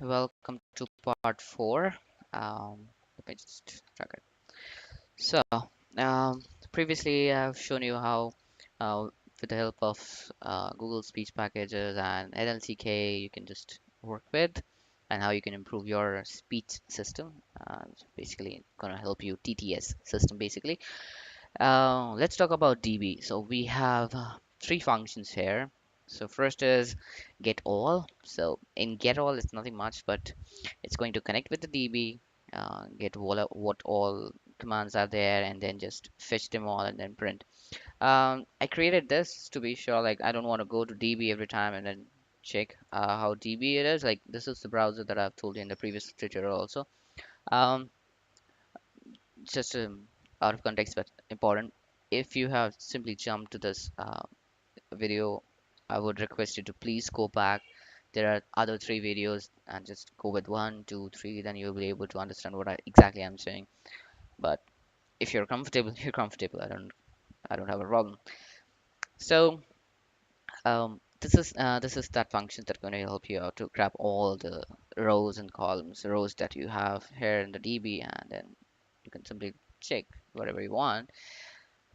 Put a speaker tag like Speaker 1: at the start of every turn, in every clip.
Speaker 1: Welcome to part 4. Let me just track it. So, um, previously I've shown you how, with the help of Google Speech Packages and NLTK, you can just work with, and how you can improve your speech system. It's basically gonna help you TTS system basically. Let's talk about DB. So we have three functions here. So first is get all. So in get all, it's nothing much, but it's going to connect with the DB, get what all commands are there, and then just fetch them all and then print. I created this to be sure, like I don't want to go to DB every time and then check how DB it is. Like this is the browser that I've told you in the previous tutorial also. Um, just out of context, but important. If you have simply jumped to this video, I would request you to please go back. There are other three videos and just go with one, two, three, then you'll be able to understand what exactly I'm saying. But if you're comfortable, you're comfortable. I don't have a problem. So this is that function that's going to help you out to grab all the rows and columns, rows that you have here in the DB, and then you can simply check whatever you want.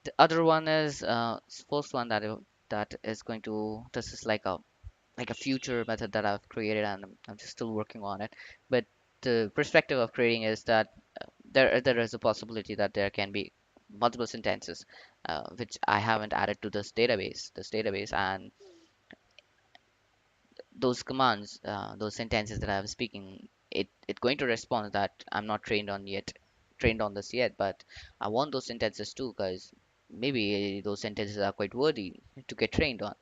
Speaker 1: The other one is first one that is going to this is like a future method that I've created, and I'm just still working on it. But the perspective of creating is that there is a possibility that there can be multiple sentences which I haven't added to this database, and those commands, those sentences that I was speaking, it going to respond that I'm not trained on this yet, but I want those sentences too, because maybe those sentences are quite worthy to get trained on.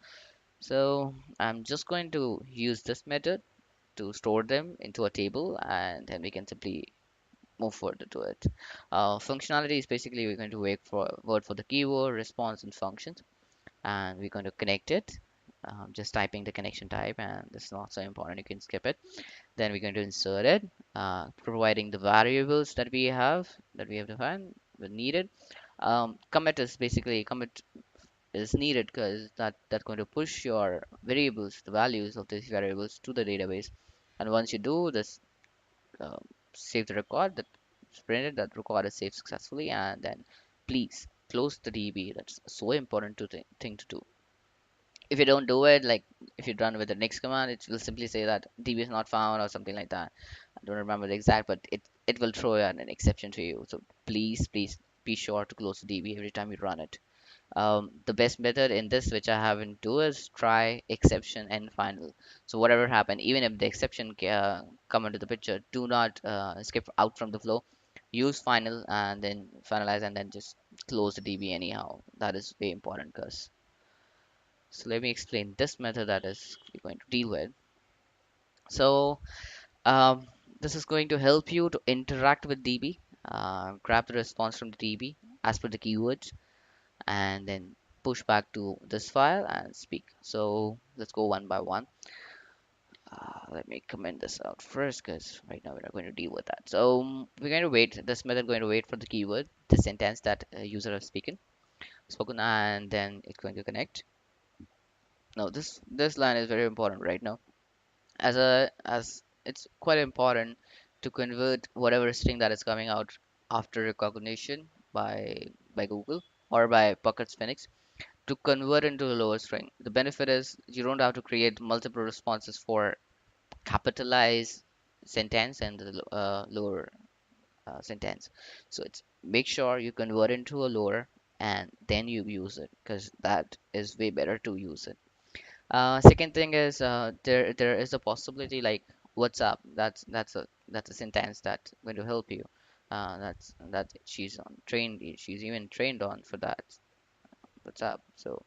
Speaker 1: So I'm just going to use this method to store them into a table, and then we can simply move further to it. Functionality is basically we're going to wait for the keyword, response, and functions, and we're going to connect it. Just typing the connection type, and it's not so important. You can skip it. Then we're going to insert it, providing the variables that we have defined when needed. Commit is needed because that's going to push your variables, the values of these variables to the database. And once you do this, uh, save the record that's printed, that record is saved successfully, and then please close the DB. That's so important to thing to do. If you don't do it, like if you run with the next command, it will simply say that DB is not found or something like that. I don't remember the exact, but it will throw an exception to you. So please be sure to close the DB every time you run it. The best method in this, which I haven't do, is try exception and final. So whatever happened, even if the exception come into the picture, do not skip out from the flow. Use final and then finalize and then just close the DB anyhow. That is very important, because so let me explain this method that is we're going to deal with. So um, this is going to help you to interact with DB, grab the response from the DB as per the keywords, and then push back to this file and speak. So let's go one by one. Let me comment this out first, because right now we're not going to deal with that. So we're going to wait. This method going to wait for the keyword, the sentence that user has spoken, and then it's going to connect. Now this line is very important right now, as it's quite important to convert whatever string that is coming out after recognition by Google or by Buckets Phoenix to convert into a lower string. The benefit is you don't have to create multiple responses for capitalized sentence and the lower sentence. So it's make sure you convert into a lower and then you use it, because that is way better to use it. Second thing is there is a possibility like what's up. That's a sentence that's going to help you. That she's even trained on for that. What's up? So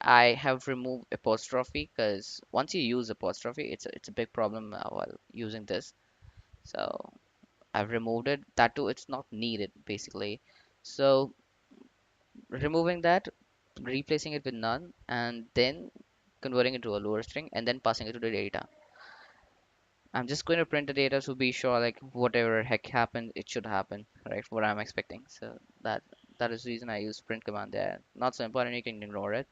Speaker 1: I have removed apostrophe, because once you use apostrophe, it's a big problem while using this. So I've removed it. That too, it's not needed basically. So removing that, replacing it with none, and then converting it to a lower string, and then passing it to the data. I'm just going to print the data to be sure like whatever heck happened, it should happen, right? What I'm expecting. So that is the reason I use print command there. Not so important, you can ignore it.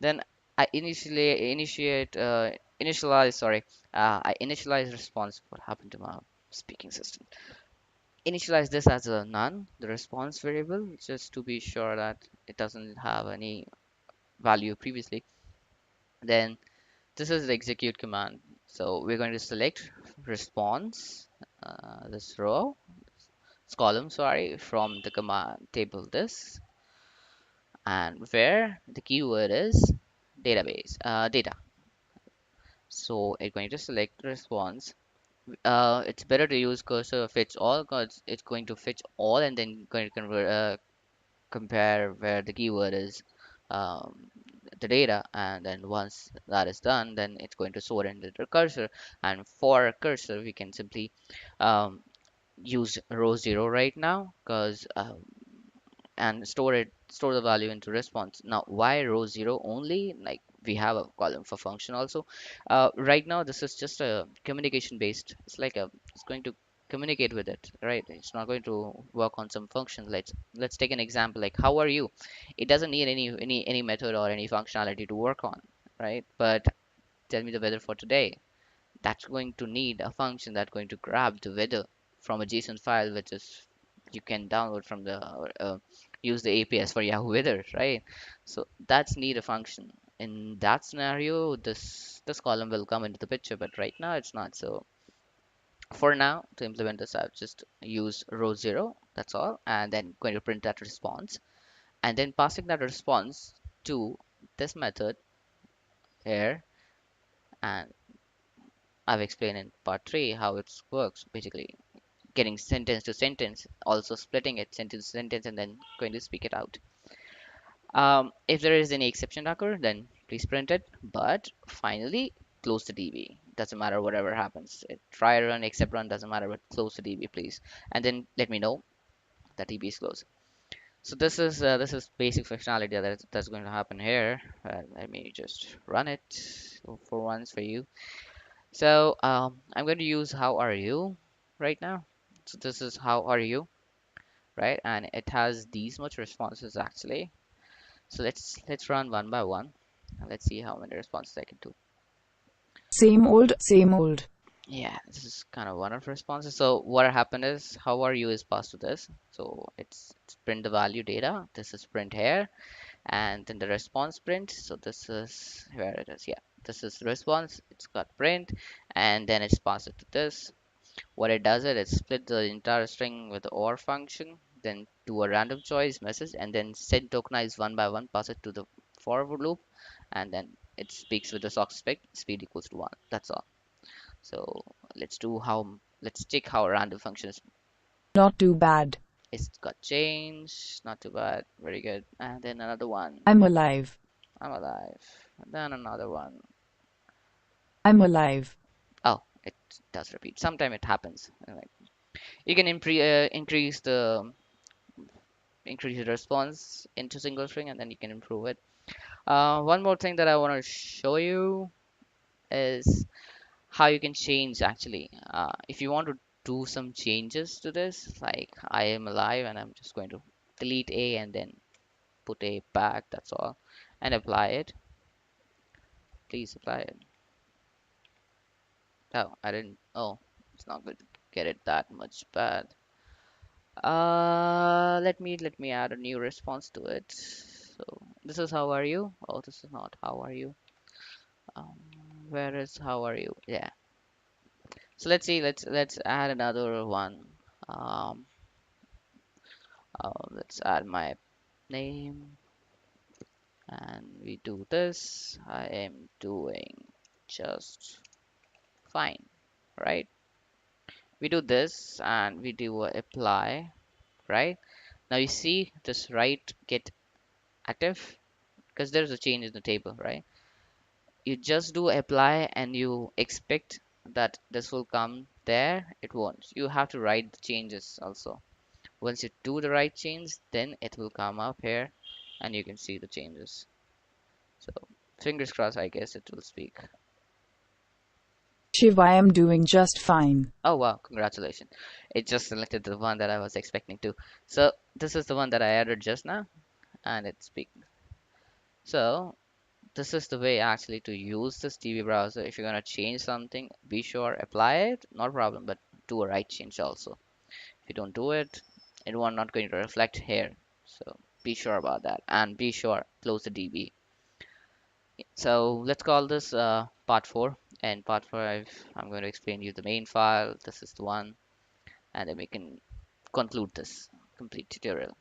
Speaker 1: Then I initialize, sorry, I initialize response. What happened to my speaking system? Initialize this as a none, the response variable, just to be sure that it doesn't have any value previously. Then this is the execute command. So we're going to select response, this row, this column, sorry, from the command table this, and where the keyword is database, data. So it's going to select response. It's better to use cursor fetch all because it's going to fetch all and then going to compare where the keyword is, um, the data, and then once that is done, then it's going to sort into the cursor. And for cursor, we can simply um, use row 0 right now because and store the value into response. Now why row 0 only? Like we have a column for function also. Right now this is just a communication based. It's going to communicate with it, right? It's not going to work on some function. Let's take an example like how are you. It doesn't need any method or any functionality to work on, right? But tell me the weather for today. That's going to need a function that's going to grab the weather from a JSON file, which is you can download from the use the APS for Yahoo Weather, right? So that's need a function. In that scenario, this column will come into the picture, but right now it's not. So for now, to implement this, I've just use row 0. That's all, and then going to print that response, and then passing that response to this method here, and I've explained in part 3 how it works basically getting sentence to sentence, also splitting it sentence to sentence, and then going to speak it out. If there is any exception occur, then please print it. But finally, close the DB. Doesn't matter whatever happens. Try run, except run, doesn't matter. But close the DB, please, and then let me know that DB is closed. So this is basic functionality that's going to happen here. Let me just run it for once for you. So I'm going to use how are you right now. So this is how are you, right? And it has these much responses actually. So let's run one by one and let's see how many responses I can do.
Speaker 2: Same old, same old.
Speaker 1: Yeah, this is kind of one of responses. So what happened is how are you is passed to this. So it's print the value data. This is print here, and then the response print. So this is where it is. Yeah, this is the response. It's got print, and then it's passed it to this. What it does it split the entire string with the OR function, then do a random choice message, and then send tokenize one by one, pass it to the forward loop, and then it speaks with the sock spec speed equals to 1. That's all. So let's check how random function is.
Speaker 2: Not too bad.
Speaker 1: It's got change, not too bad, very good. And then another one,
Speaker 2: I'm alive.
Speaker 1: I'm alive. And then another one.
Speaker 2: I'm alive.
Speaker 1: Oh, it does repeat. Sometime it happens. Like you can increase the response into single string and then you can improve it. One more thing that I want to show you is how you can change actually. If you want to do some changes to this, like I am alive and I'm just going to delete A and then put A back, that's all, and apply it. Please apply it. Oh, I didn't. Oh, it's not going to get it that much bad. Let me add a new response to it. So this is how are you? Oh, this is not how are you. Um, where is how are you? Yeah. So let's see. Let's add another one. Um, let's add my name, and we do this. I am doing just fine, right? We do this, and we do apply, right? Now you see this right get active because there's a change in the table, right? You just do apply and you expect that this will come there. It won't. You have to write the changes also. Once you do the right change, then it will come up here and you can see the changes. So fingers crossed, I guess it will speak.
Speaker 2: Shiv, I am doing just fine.
Speaker 1: Oh wow, congratulations. It just selected the one that I was expecting to. So this is the one that I added just now and it speaks. So this is the way actually to use this DB browser. If you're gonna change something, be sure apply it, not a problem, but do a right change also. If you don't do it, it will not going to reflect here. So be sure about that, and be sure close the DB. So let's call this part 4. And part 5, I'm going to explain you the main file. This is the one, and then we can conclude this complete tutorial.